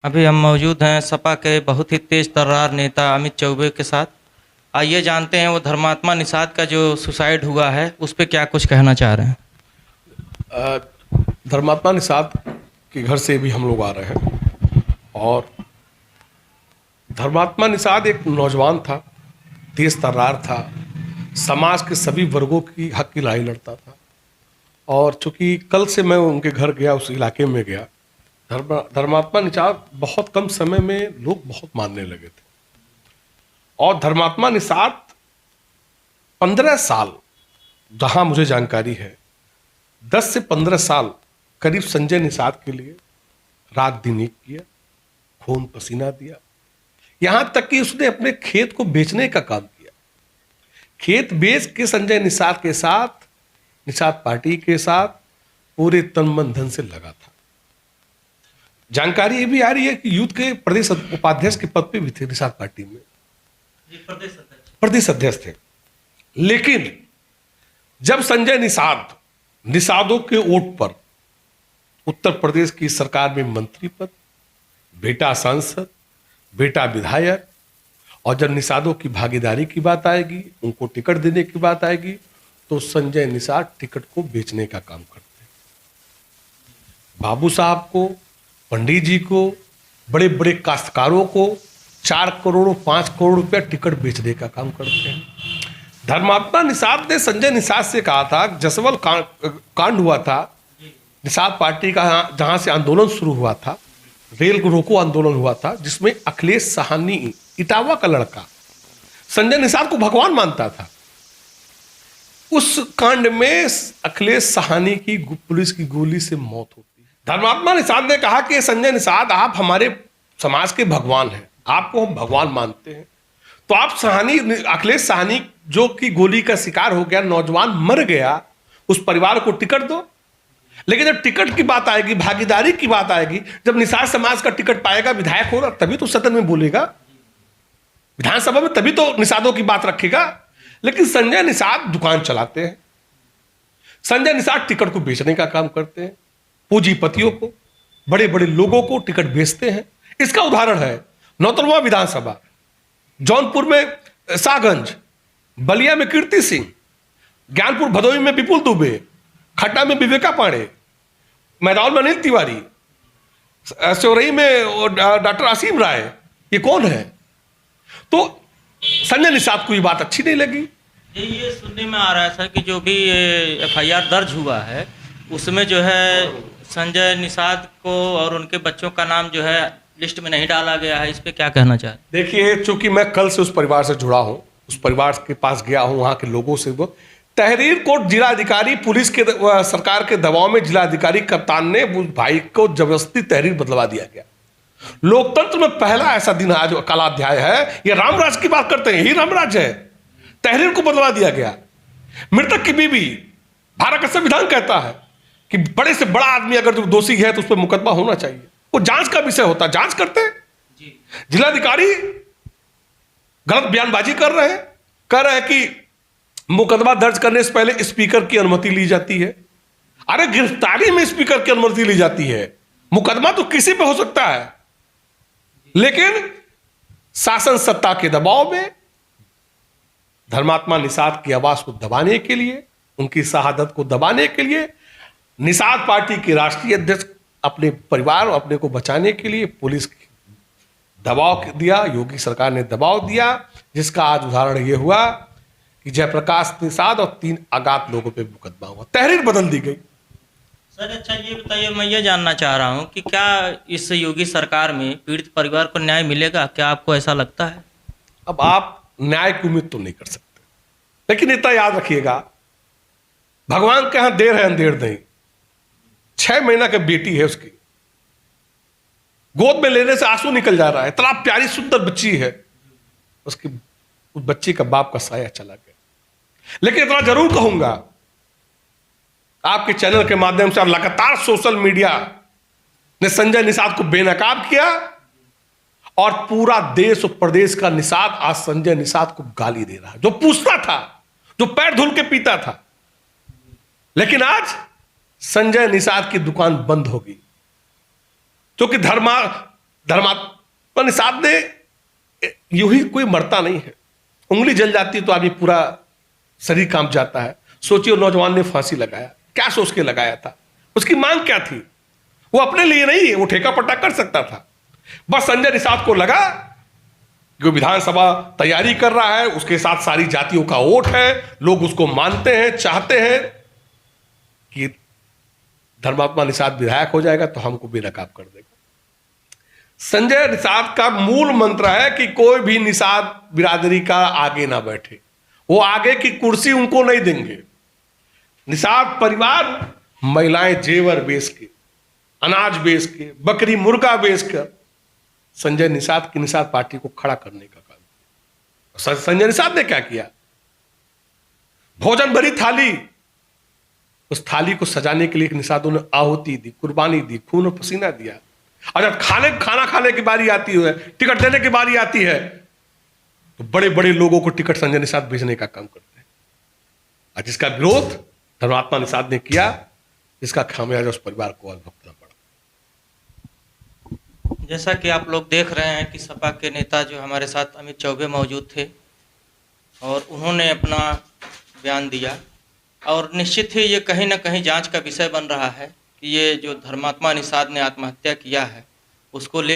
अभी हम मौजूद हैं सपा के बहुत ही तेज तर्रार नेता अमित चौबे के साथ। आइए जानते हैं वो धर्मात्मा निषाद का जो सुसाइड हुआ है उस पर क्या कुछ कहना चाह रहे हैं। अ, धर्मात्मा निषाद के घर से भी हम लोग आ रहे हैं और धर्मात्मा निषाद एक नौजवान था, तेज तर्रार था, समाज के सभी वर्गों की हक की लड़ाई लड़ता था। और चूंकि कल से मैं उनके घर गया, उस इलाके में गया, धर्मात्मा निषाद बहुत कम समय में लोग बहुत मानने लगे थे। और धर्मात्मा निषाद 15 साल, जहां मुझे जानकारी है 10 से 15 साल करीब संजय निषाद के लिए रात दिन एक किया, खून पसीना दिया, यहां तक कि उसने अपने खेत को बेचने का काम किया। खेत बेच के संजय निषाद के साथ, निषाद पार्टी के साथ पूरे तन मन धन से लगा था। जानकारी ये भी आ रही है कि यूथ के प्रदेश उपाध्यक्ष के पद पे भी थे निषाद पार्टी में, प्रदेश अध्यक्ष थे। लेकिन जब संजय निषाद निषादों के वोट पर उत्तर प्रदेश की सरकार में मंत्री पद, बेटा सांसद, बेटा विधायक, और जब निषादों की भागीदारी की बात आएगी, उनको टिकट देने की बात आएगी, तो संजय निषाद टिकट को बेचने का काम करते हैं। बाबू साहब को, पंडित जी को, बड़े बड़े काश्तकारों को 4 करोड़ 5 करोड़ रुपया टिकट बेचने का काम करते हैं। धर्मात्मा निषाद ने संजय निषाद से कहा था, जसवल कांड हुआ था, निषाद पार्टी का जहां से आंदोलन शुरू हुआ था, रेल रोको आंदोलन हुआ था, जिसमें अखिलेश साहनी, इटावा का लड़का, संजय निषाद को भगवान मानता था। उस कांड में अखिलेश साहनी की पुलिस की गोली से मौत होती है। धर्मात्मा निषाद ने कहा कि संजय निषाद, आप हमारे समाज के भगवान हैं, आपको हम भगवान मानते हैं, तो आप अखिलेश साहनी जो कि गोली का शिकार हो गया, नौजवान मर गया, उस परिवार को टिकट दो। लेकिन जब टिकट की बात आएगी, भागीदारी की बात आएगी, जब निषाद समाज का टिकट पाएगा, विधायक होगा, तभी तो सदन में बोलेगा, विधानसभा में तभी तो निषादों की बात रखेगा। लेकिन संजय निषाद दुकान चलाते हैं, संजय निषाद टिकट को बेचने का काम करते हैं, पूंजीपतियों को, बड़े बड़े लोगों को टिकट बेचते हैं। इसका उदाहरण है नौतनवा विधानसभा, जौनपुर में शाहगंज, बलिया में कीर्ति सिंह, ज्ञानपुर भदोही में विपुल दुबे, खट्टा में विवेका पांडे, मैदान में अनिल तिवारी, सौरई में डॉक्टर असीम राय, ये कौन है? तो संजय निषाद को ये बात अच्छी नहीं लगी। ये सुनने में आ रहा है सर कि जो भी FIR दर्ज हुआ है उसमें जो है संजय निषाद को और उनके बच्चों का नाम जो है लिस्ट में नहीं डाला गया है, इस पे क्या कहना चाहते? देखिए, चूंकि मैं कल से उस परिवार से जुड़ा हूं, उस परिवार के पास गया हूं, वहां के लोगों से, वो तहरीर कोर्ट जिलाधिकारी, पुलिस के सरकार के दबाव में जिलाधिकारी कप्तान ने उस भाई को जबरदस्ती तहरीर बदलवा दिया गया। लोकतंत्र में पहला ऐसा दिन आज काला अध्याय है। ये रामराज की बात करते हैं, यही रामराज है। तहरीर को बदलवा दिया गया। मृतक की बीवी, भारत का संविधान कहता है कि बड़े से बड़ा आदमी अगर जो दोषी है तो उस पर मुकदमा होना चाहिए, वो जांच का विषय होता है, जांच करते हैं। जिलाधिकारी गलत बयानबाजी कर रहे हैं, कह रहे हैं कि मुकदमा दर्ज करने से पहले स्पीकर की अनुमति ली जाती है। अरे गिरफ्तारी में स्पीकर की अनुमति ली जाती है, मुकदमा तो किसी पे हो सकता है। लेकिन शासन सत्ता के दबाव में धर्मात्मा निषाद की आवाज को दबाने के लिए, उनकी शहादत को दबाने के लिए, निषाद पार्टी के राष्ट्रीय अध्यक्ष अपने परिवार और अपने को बचाने के लिए पुलिस दबाव दिया, योगी सरकार ने दबाव दिया, जिसका आज उदाहरण यह हुआ कि जयप्रकाश निषाद और 3 अज्ञात लोगों पे मुकदमा हुआ, तहरीर बदल दी गई। सर अच्छा ये बताइए, मैं ये जानना चाह रहा हूँ कि क्या इस योगी सरकार में पीड़ित परिवार को न्याय मिलेगा? क्या आपको ऐसा लगता है? अब आप न्याय की उम्मीद तो नहीं कर सकते, लेकिन इतना याद रखिएगा, भगवान के यहां देर है अंधेर नहीं। 6 महीना की बेटी है, उसकी गोद में लेने से आंसू निकल जा रहा है, इतना प्यारी सुंदर बच्ची है, उसकी उस बच्ची का बाप का साया चला गया। लेकिन इतना जरूर कहूंगा, आपके चैनल के माध्यम से, लगातार सोशल मीडिया ने संजय निषाद को बेनकाब किया और पूरा देश और प्रदेश का निषाद आज संजय निषाद को गाली दे रहा है, जो पूछता था, जो पैर धुल के पीता था। लेकिन आज संजय निषाद की दुकान बंद होगी, क्योंकि धर्मात्मा निषाद ने यूं ही कोई मरता नहीं है, उंगली जल जाती तो आदमी पूरा शरीर कांप जाता है। सोचिए नौजवान ने फांसी लगाया, क्या सोच के लगाया था, उसकी मांग क्या थी? वो अपने लिए नहीं, वो ठेका पट्टा कर सकता था। बस संजय निषाद को लगा कि विधानसभा तैयारी कर रहा है, उसके साथ सारी जातियों का वोट है, लोग उसको मानते हैं, चाहते हैं कि धर्मात्मा निषाद विधायक हो जाएगा तो हमको बेनकाब कर देगा। संजय निषाद का मूल मंत्र है कि कोई भी निषाद बिरादरी का आगे ना बैठे, वो आगे की कुर्सी उनको नहीं देंगे। निषाद परिवार महिलाएं जेवर बेच के, अनाज बेच के, बकरी मुर्गा बेच कर संजय निषाद की निषाद पार्टी को खड़ा करने का काम किया। संजय निषाद ने क्या किया? भोजन भरी थाली, उस थाली को सजाने के लिए निषादों ने आहुति दी, कुर्बानी दी, खून और पसीना दिया। और जब खाना खाने की बारी आती है, टिकट देने की बारी आती है, तो बड़े बड़े लोगों को टिकट संजय निषाद भेजने का काम करते हैं। और जिसका विरोध धर्मात्मा निषाद ने किया, इसका खामियाजा उस परिवार को आज भुगतना पड़ा। जैसा कि आप लोग देख रहे हैं कि सपा के नेता जो हमारे साथ अमित चौबे मौजूद थे और उन्होंने अपना बयान दिया, और निश्चित ही ये कहीं ना कहीं जांच का विषय बन रहा है कि ये जो धर्मात्मा निषाद ने आत्महत्या किया है उसको ले